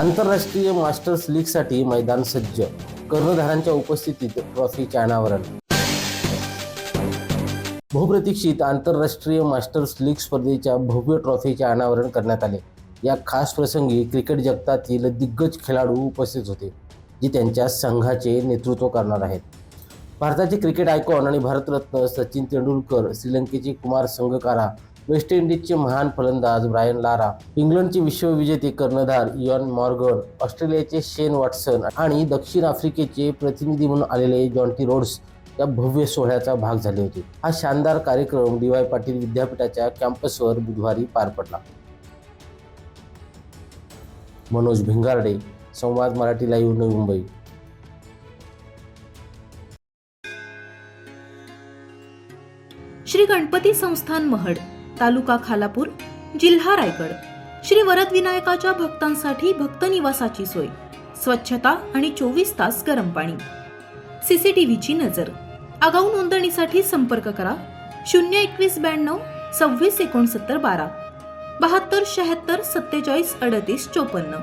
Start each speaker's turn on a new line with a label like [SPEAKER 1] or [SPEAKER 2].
[SPEAKER 1] आंतरराष्ट्रीय मास्टर्स लीगसाठी मैदान सज्ज, कर्णधारांच्या उपस्थितीत ट्रॉफीचे अनावरण. बहुप्रतीक्षित आंतरराष्ट्रीय मास्टर्स लीग स्पर्धेच्या भव्य ट्रॉफीचे अनावरण करण्यात आले. या खास प्रसंगी क्रिकेट जगतातील दिग्गज खेळाडू उपस्थित होते, जे त्यांच्या संघाचे नेतृत्व करणार आहेत. भारताचे क्रिकेट आयकॉन आणि भारतरत्न सचिन तेंडुलकर, श्रीलंकेचे कुमार संगकारा, वेस्ट इंडिजचे महान फलंदाज ब्रायन लारा, इंग्लंडचे विश्वविजेते कर्णधार इयान मॉर्गन, ऑस्ट्रेलियाचे शेन वॉटसन आणि दक्षिण आफ्रिकेचे प्रतिनिधी म्हणून आलेले जॉन्टी रोड्स या भव्य सोहळ्याचा भाग झाले होते. हा शानदार कार्यक्रम डी.वाय. पाटील विद्यापीठाच्या कॅम्पसवर बुधवारी पार पडला. मनोज भिंगारडे, संवाद मराठी लाईव्ह, नवी मुंबई.
[SPEAKER 2] श्री गणपती संस्थान महड, तालुका खालापूर, जिल्हा रायगड. श्री वरदविनायकाच्या भक्तांसाठी भक्त निवासाची सोय, स्वच्छता आणि 24 तास गरम पाणी. सीसीटीव्हीची नजर. आगाऊ नोंदणीसाठी संपर्क करा 02192 26 69 12 72 76 47 38 54.